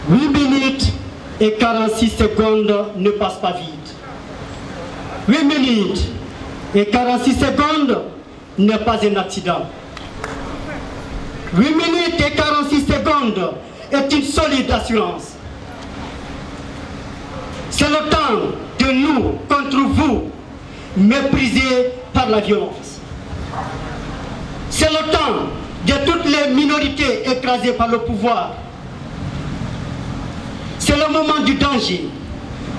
8 minutes et 46 secondes ne passent pas vite. 8 minutes et 46 secondes n'est pas un accident. 8 minutes et 46 secondes est une solide assurance. C'est le temps de nous contre vous, méprisés par la violence. C'est le temps de toutes les minorités écrasées par le pouvoir. C'est le moment du danger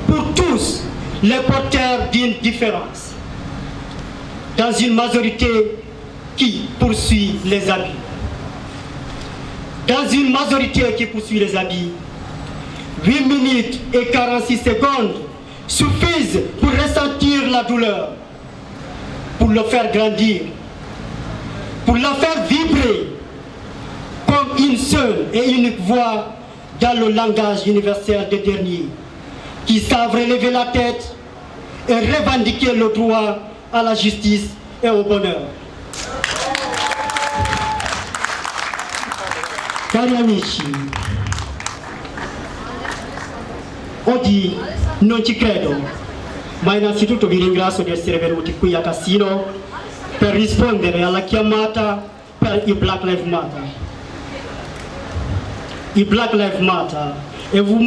pour tous les porteurs d'une différence, dans une majorité qui poursuit les abus. Dans une majorité qui poursuit les abus, 8 minutes et 46 secondes suffisent pour ressentir la douleur, pour le faire grandir, pour la faire vibrer comme une seule et unique voix dans le langage universel des derniers, qui savent relever la tête et revendiquer le droit à la justice et au bonheur. Cari amici, oggi non ci credo, ma innanzitutto vi ringrazio di essere venuti qui a Cassino per rispondere alla chiamata per il Black Lives Matter. Il Black Lives Matter è un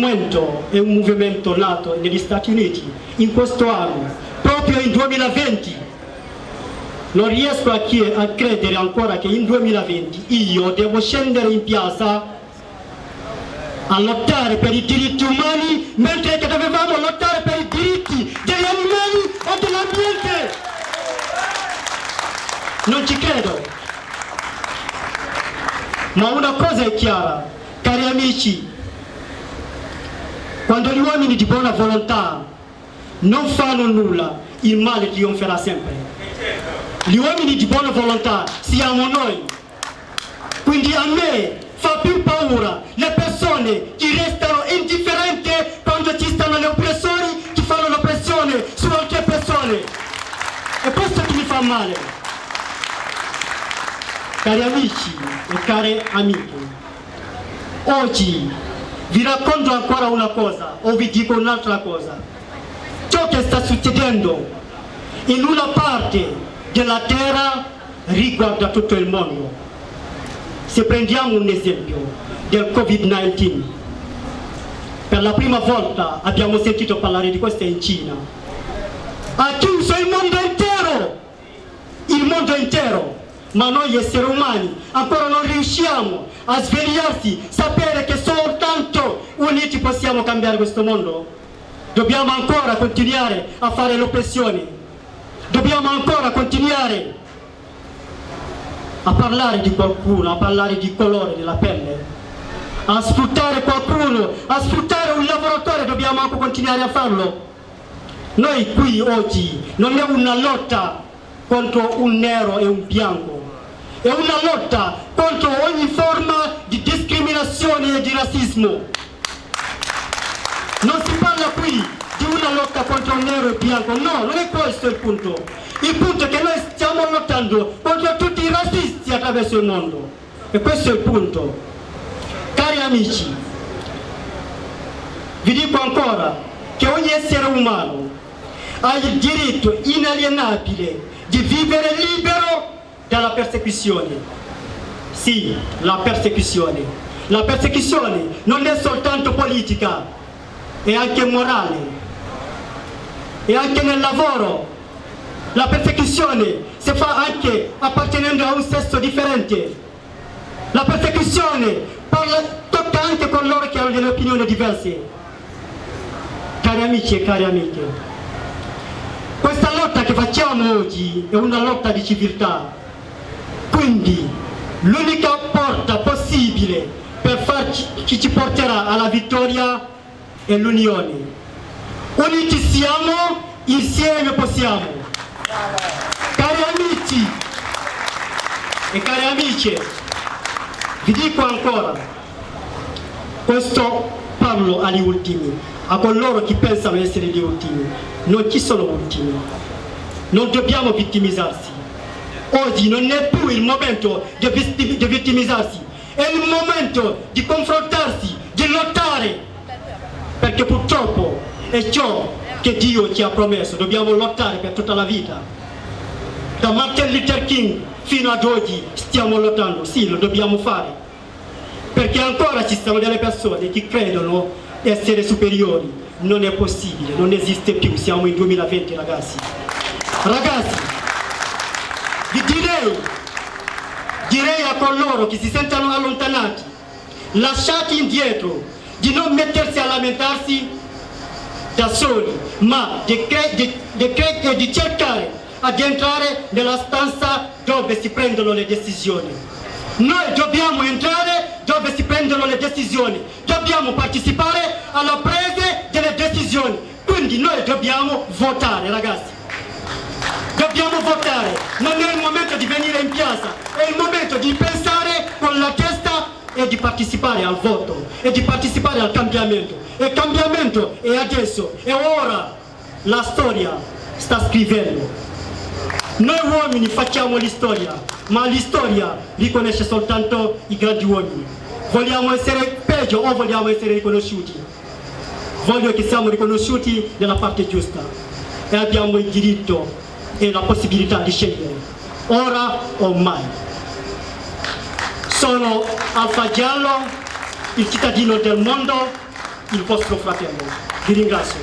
movimento nato negli Stati Uniti in questo anno, proprio in 2020. Non riesco a credere ancora che in 2020 io devo scendere in piazza a lottare per i diritti umani, mentre che dovevamo lottare per i diritti degli animali o dell'ambiente. Non ci credo. Ma una cosa è chiara, cari amici, quando gli uomini di buona volontà non fanno nulla, il male trionferà sempre. Gli uomini di buona volontà siamo noi. Quindi a me fa più paura le persone che restano indifferenti quando ci stanno gli oppressori che fanno l'oppressione su altre persone. E questo che mi fa male. Cari amici e care amiche, oggi vi racconto ancora una cosa o vi dico un'altra cosa. Ciò che sta succedendo in una parte della terra riguarda tutto il mondo. Se prendiamo un esempio del Covid-19, per la prima volta abbiamo sentito parlare di questo in Cina. Ha chiuso il mondo intero, ma noi esseri umani ancora non riusciamo a svegliarsi, sapere che soltanto uniti possiamo cambiare questo mondo. Dobbiamo ancora continuare a fare l'oppressione. Dobbiamo ancora continuare a parlare di qualcuno, a parlare di colore della pelle, a sfruttare qualcuno, a sfruttare un lavoratore, dobbiamo anche continuare a farlo. Noi qui oggi non è una lotta contro un nero e un bianco, è una lotta contro ogni forma di discriminazione e di razzismo. Non si parla qui di una lotta contro il nero e il bianco, no, non è questo il punto. Il punto è che noi stiamo lottando contro tutti i razzisti attraverso il mondo. E questo è il punto. Cari amici, vi dico ancora che ogni essere umano ha il diritto inalienabile di vivere libero dalla persecuzione. Sì, la persecuzione. La persecuzione non è soltanto politica, è anche morale. E anche nel lavoro la persecuzione si fa anche appartenendo a un sesso differente. La persecuzione tocca anche coloro che hanno delle opinioni diverse. Cari amici e cari amiche, questa lotta che facciamo oggi è una lotta di civiltà. Quindi l'unica porta possibile che ci porterà alla vittoria è l'unione. Uniti siamo, insieme possiamo. Cari amici e cari amiche, vi dico ancora, questo parlo agli ultimi, a coloro che pensano essere gli ultimi. Non ci sono ultimi, non dobbiamo vittimizzarsi. Oggi non è più il momento di vittimizzarsi, è il momento di confrontarsi, di lottare lottare, perché purtroppo è ciò che Dio ci ha promesso, dobbiamo lottare per tutta la vita. Da Martin Luther King fino ad oggi stiamo lottando, sì, lo dobbiamo fare, perché ancora ci sono delle persone che credono essere superiori. Non è possibile, non esiste più, siamo in 2020 ragazzi. Ragazzi, vi direi a coloro che si sentono allontanati, lasciati indietro, di non mettersi a lamentarsi da soli, ma di cercare di entrare nella stanza dove si prendono le decisioni. Noi dobbiamo entrare dove si prendono le decisioni, dobbiamo partecipare alla presa delle decisioni, quindi noi dobbiamo votare ragazzi. Dobbiamo votare, non è il momento di venire in piazza, è il momento di pensare con la testa e di partecipare al voto e di partecipare al cambiamento. E il cambiamento è adesso, è ora, la storia sta scrivendo. Noi uomini facciamo l'istoria, ma l'istoria riconosce soltanto i grandi uomini. Vogliamo essere peggio o vogliamo essere riconosciuti? Voglio che siamo riconosciuti nella parte giusta e abbiamo il diritto e la possibilità di scegliere, ora o mai. Sono Alfa Giallo, il cittadino del mondo, il vostro fratello. Vi ringrazio.